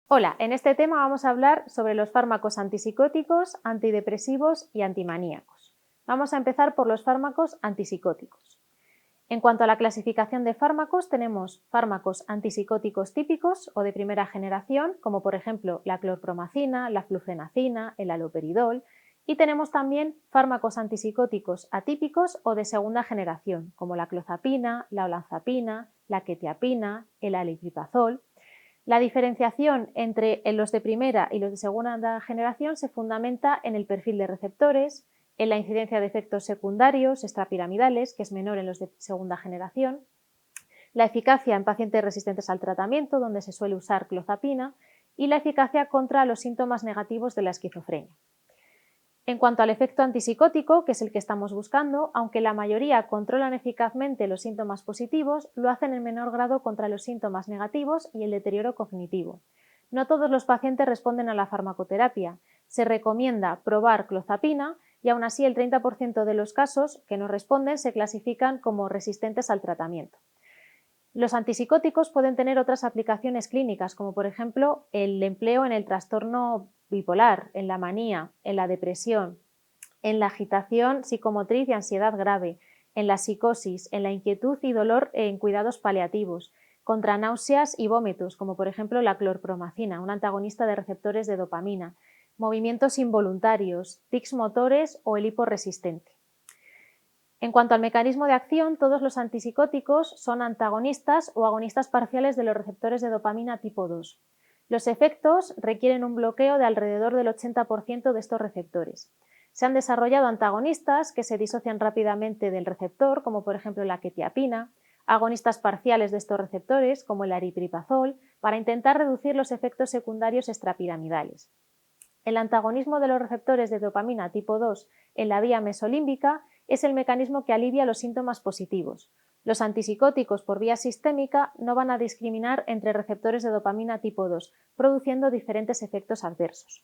Hola, en este tema vamos a hablar sobre los fármacos antipsicóticos, antidepresivos y antimaníacos. Vamos a empezar por los fármacos antipsicóticos. En cuanto a la clasificación de fármacos, tenemos fármacos antipsicóticos típicos o de primera generación, como por ejemplo la clorpromacina, la flufenacina, el haloperidol, y tenemos también fármacos antipsicóticos atípicos o de segunda generación, como la clozapina, la olanzapina, la quetiapina, el alipiprazol. La diferenciación entre los de primera y los de segunda generación se fundamenta en el perfil de receptores, en la incidencia de efectos secundarios extrapiramidales, que es menor en los de segunda generación, la eficacia en pacientes resistentes al tratamiento, donde se suele usar clozapina, y la eficacia contra los síntomas negativos de la esquizofrenia. En cuanto al efecto antipsicótico, que es el que estamos buscando, aunque la mayoría controlan eficazmente los síntomas positivos, lo hacen en menor grado contra los síntomas negativos y el deterioro cognitivo. No todos los pacientes responden a la farmacoterapia. Se recomienda probar clozapina y aún así el 30% de los casos que no responden se clasifican como resistentes al tratamiento. Los antipsicóticos pueden tener otras aplicaciones clínicas, como por ejemplo el empleo en el trastorno bipolar, en la manía, en la depresión, en la agitación psicomotriz y ansiedad grave, en la psicosis, en la inquietud y dolor en cuidados paliativos, contra náuseas y vómitos, como por ejemplo la clorpromacina, un antagonista de receptores de dopamina, movimientos involuntarios, tics motores o el hiporresistente. En cuanto al mecanismo de acción, todos los antipsicóticos son antagonistas o agonistas parciales de los receptores de dopamina tipo 2. Los efectos requieren un bloqueo de alrededor del 80% de estos receptores. Se han desarrollado antagonistas que se disocian rápidamente del receptor, como por ejemplo la quetiapina, agonistas parciales de estos receptores, como el aripiprazol, para intentar reducir los efectos secundarios extrapiramidales. El antagonismo de los receptores de dopamina tipo 2 en la vía mesolímbica es el mecanismo que alivia los síntomas positivos. Los antipsicóticos por vía sistémica no van a discriminar entre receptores de dopamina tipo 2, produciendo diferentes efectos adversos.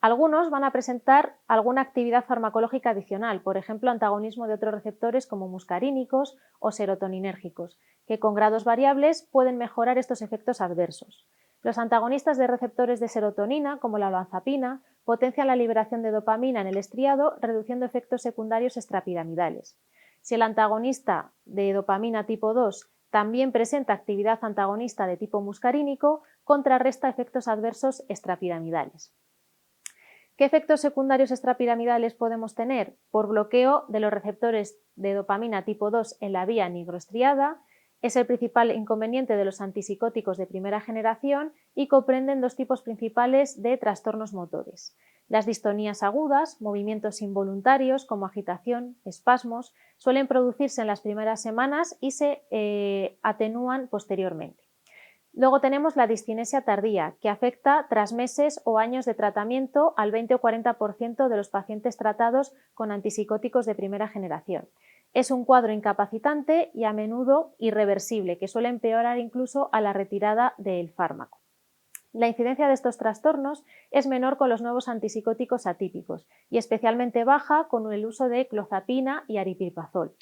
Algunos van a presentar alguna actividad farmacológica adicional, por ejemplo, antagonismo de otros receptores como muscarínicos o serotoninérgicos, que con grados variables pueden mejorar estos efectos adversos. Los antagonistas de receptores de serotonina, como la olanzapina, potencian la liberación de dopamina en el estriado, reduciendo efectos secundarios extrapiramidales. Si el antagonista de dopamina tipo 2 también presenta actividad antagonista de tipo muscarínico, contrarresta efectos adversos extrapiramidales. ¿Qué efectos secundarios extrapiramidales podemos tener? Por bloqueo de los receptores de dopamina tipo 2 en la vía nigroestriada. Es el principal inconveniente de los antipsicóticos de primera generación y comprenden dos tipos principales de trastornos motores. Las distonías agudas, movimientos involuntarios como agitación, espasmos, suelen producirse en las primeras semanas y se atenúan posteriormente. Luego tenemos la discinesia tardía, que afecta tras meses o años de tratamiento al 20 o 40% de los pacientes tratados con antipsicóticos de primera generación. Es un cuadro incapacitante y a menudo irreversible, que suele empeorar incluso a la retirada del fármaco. La incidencia de estos trastornos es menor con los nuevos antipsicóticos atípicos y especialmente baja con el uso de clozapina y aripiprazol.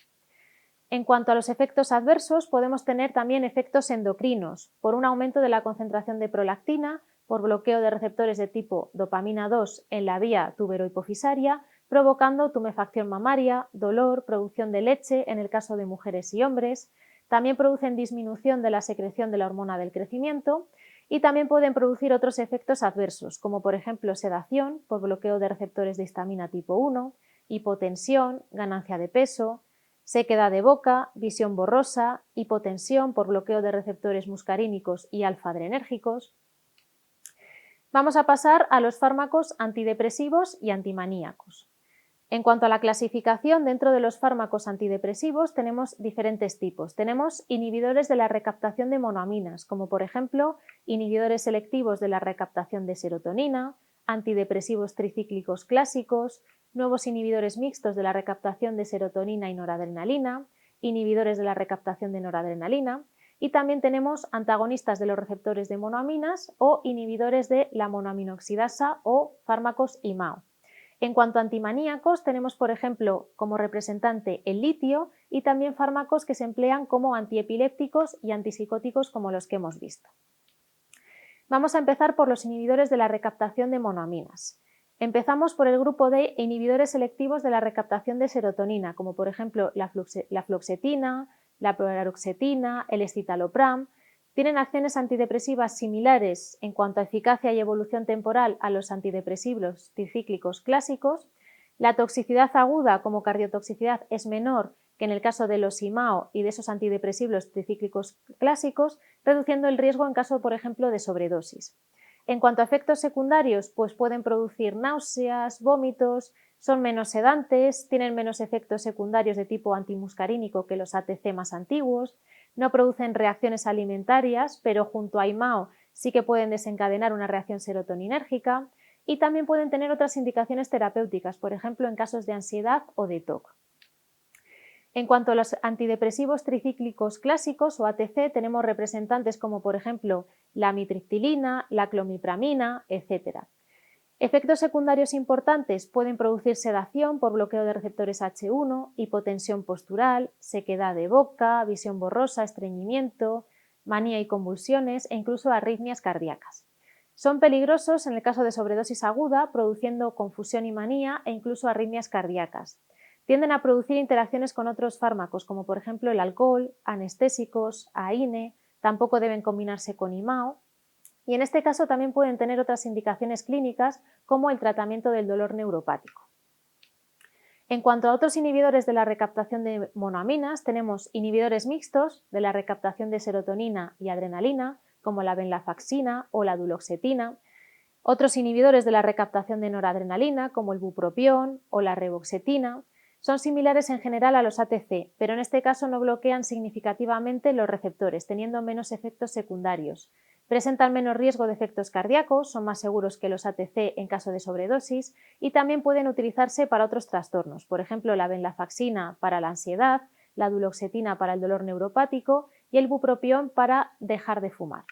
En cuanto a los efectos adversos, podemos tener también efectos endocrinos, por un aumento de la concentración de prolactina, por bloqueo de receptores de tipo dopamina 2 en la vía tuberohipofisaria, provocando tumefacción mamaria, dolor, producción de leche en el caso de mujeres y hombres. También producen disminución de la secreción de la hormona del crecimiento y también pueden producir otros efectos adversos, como por ejemplo sedación por bloqueo de receptores de histamina tipo 1, hipotensión, ganancia de peso, sequedad de boca, visión borrosa, hipotensión por bloqueo de receptores muscarínicos y alfa-adrenérgicos. Vamos a pasar a los fármacos antidepresivos y antimaníacos. En cuanto a la clasificación, dentro de los fármacos antidepresivos tenemos diferentes tipos. Tenemos inhibidores de la recaptación de monoaminas, como por ejemplo inhibidores selectivos de la recaptación de serotonina, antidepresivos tricíclicos clásicos, nuevos inhibidores mixtos de la recaptación de serotonina y noradrenalina, inhibidores de la recaptación de noradrenalina, y también tenemos antagonistas de los receptores de monoaminas o inhibidores de la monoaminoxidasa o fármacos IMAO. En cuanto a antimaníacos, tenemos, por ejemplo, como representante el litio y también fármacos que se emplean como antiepilépticos y antipsicóticos como los que hemos visto. Vamos a empezar por los inhibidores de la recaptación de monoaminas. Empezamos por el grupo de inhibidores selectivos de la recaptación de serotonina, como por ejemplo la fluoxetina, la paroxetina, el escitalopram. Tienen acciones antidepresivas similares en cuanto a eficacia y evolución temporal a los antidepresivos tricíclicos clásicos. La toxicidad aguda como cardiotoxicidad es menor que en el caso de los IMAO y de esos antidepresivos tricíclicos clásicos, reduciendo el riesgo en caso, por ejemplo, de sobredosis. En cuanto a efectos secundarios, pues pueden producir náuseas, vómitos, son menos sedantes, tienen menos efectos secundarios de tipo antimuscarínico que los ATC más antiguos, no producen reacciones alimentarias, pero junto a IMAO sí que pueden desencadenar una reacción serotoninérgica y también pueden tener otras indicaciones terapéuticas, por ejemplo, en casos de ansiedad o de TOC. En cuanto a los antidepresivos tricíclicos clásicos o ATC, tenemos representantes como por ejemplo la amitriptilina, la clomipramina, etc. Efectos secundarios importantes pueden producir sedación por bloqueo de receptores H1, hipotensión postural, sequedad de boca, visión borrosa, estreñimiento, manía y convulsiones e incluso arritmias cardíacas. Son peligrosos en el caso de sobredosis aguda, produciendo confusión y manía e incluso arritmias cardíacas. Tienden a producir interacciones con otros fármacos, como por ejemplo el alcohol, anestésicos, AINE, tampoco deben combinarse con IMAO, y en este caso también pueden tener otras indicaciones clínicas, como el tratamiento del dolor neuropático. En cuanto a otros inhibidores de la recaptación de monoaminas, tenemos inhibidores mixtos de la recaptación de serotonina y adrenalina, como la venlafaxina o la duloxetina, otros inhibidores de la recaptación de noradrenalina, como el bupropión o la reboxetina. Son similares en general a los ATC, pero en este caso no bloquean significativamente los receptores, teniendo menos efectos secundarios. Presentan menos riesgo de efectos cardíacos, son más seguros que los ATC en caso de sobredosis y también pueden utilizarse para otros trastornos, por ejemplo la venlafaxina para la ansiedad, la duloxetina para el dolor neuropático y el bupropión para dejar de fumar.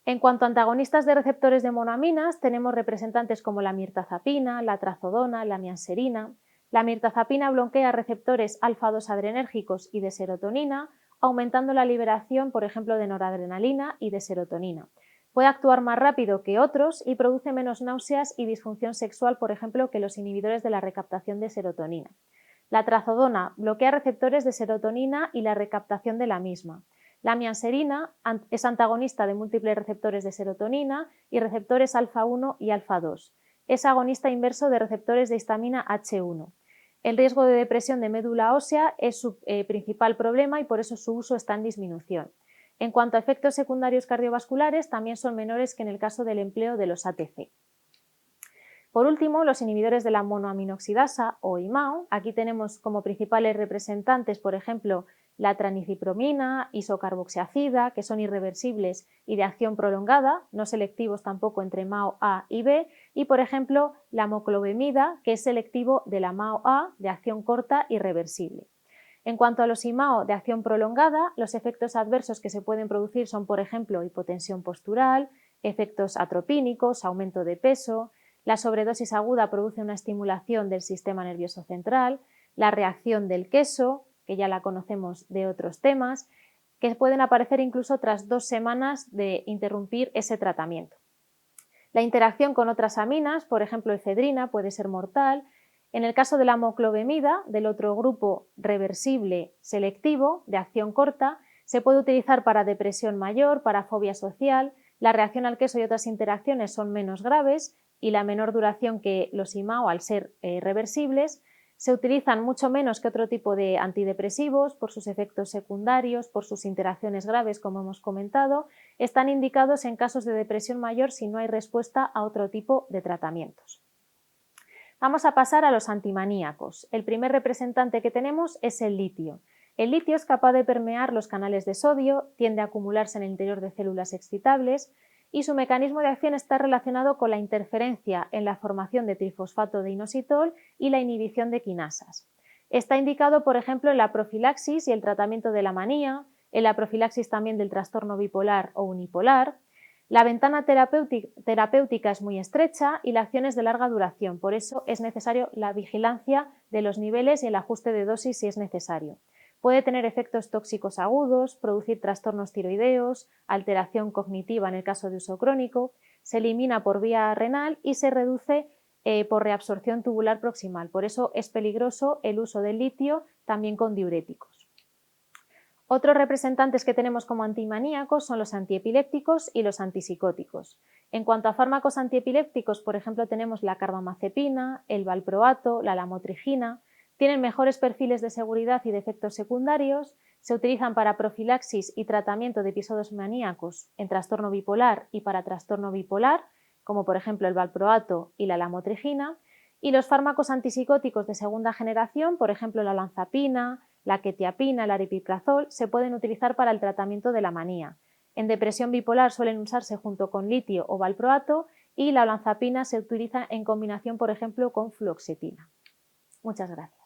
En cuanto a antagonistas de receptores de monoaminas, tenemos representantes como la mirtazapina, la trazodona, la mianserina. La mirtazapina bloquea receptores alfa-2 adrenérgicos y de serotonina, aumentando la liberación, por ejemplo, de noradrenalina y de serotonina. Puede actuar más rápido que otros y produce menos náuseas y disfunción sexual, por ejemplo, que los inhibidores de la recaptación de serotonina. La trazodona bloquea receptores de serotonina y la recaptación de la misma. La mianserina es antagonista de múltiples receptores de serotonina y receptores alfa-1 y alfa-2. Es agonista inverso de receptores de histamina H1. El riesgo de depresión de médula ósea es su principal problema y por eso su uso está en disminución. En cuanto a efectos secundarios cardiovasculares, también son menores que en el caso del empleo de los ATC. Por último, los inhibidores de la monoaminoxidasa o IMAO. Aquí tenemos como principales representantes, por ejemplo, la tranicipromina, isocarboxiacida, que son irreversibles y de acción prolongada, no selectivos tampoco entre MAO A y B, y por ejemplo la moclobemida, que es selectivo de la MAO A de acción corta y reversible. En cuanto a los IMAO de acción prolongada, los efectos adversos que se pueden producir son, por ejemplo, hipotensión postural, efectos atropínicos, aumento de peso. La sobredosis aguda produce una estimulación del sistema nervioso central, la reacción del queso, que ya la conocemos de otros temas, que pueden aparecer incluso tras 2 semanas de interrumpir ese tratamiento. La interacción con otras aminas, por ejemplo efedrina, puede ser mortal. En el caso de la moclobemida, del otro grupo reversible selectivo de acción corta, se puede utilizar para depresión mayor, para fobia social. La reacción al queso y otras interacciones son menos graves y la menor duración que los IMAO al ser reversibles. Se utilizan mucho menos que otro tipo de antidepresivos por sus efectos secundarios, por sus interacciones graves, como hemos comentado. Están indicados en casos de depresión mayor si no hay respuesta a otro tipo de tratamientos. Vamos a pasar a los antimaníacos. El primer representante que tenemos es el litio. El litio es capaz de permear los canales de sodio, tiende a acumularse en el interior de células excitables y su mecanismo de acción está relacionado con la interferencia en la formación de trifosfato de inositol y la inhibición de quinasas. Está indicado, por ejemplo, en la profilaxis y el tratamiento de la manía, en la profilaxis también del trastorno bipolar o unipolar. La ventana terapéutica es muy estrecha y la acción es de larga duración, por eso es necesario la vigilancia de los niveles y el ajuste de dosis si es necesario. Puede tener efectos tóxicos agudos, producir trastornos tiroideos, alteración cognitiva en el caso de uso crónico, se elimina por vía renal y se reduce por reabsorción tubular proximal. Por eso es peligroso el uso del litio también con diuréticos. Otros representantes que tenemos como antimaníacos son los antiepilépticos y los antipsicóticos. En cuanto a fármacos antiepilépticos, por ejemplo, tenemos la carbamazepina, el valproato, la lamotrigina. Tienen mejores perfiles de seguridad y de efectos secundarios, se utilizan para profilaxis y tratamiento de episodios maníacos en trastorno bipolar y para trastorno bipolar, como por ejemplo el valproato y la lamotrigina, y los fármacos antipsicóticos de segunda generación, por ejemplo la olanzapina, la quetiapina, el aripiprazol, se pueden utilizar para el tratamiento de la manía. En depresión bipolar suelen usarse junto con litio o valproato y la olanzapina se utiliza en combinación, por ejemplo, con fluoxetina. Muchas gracias.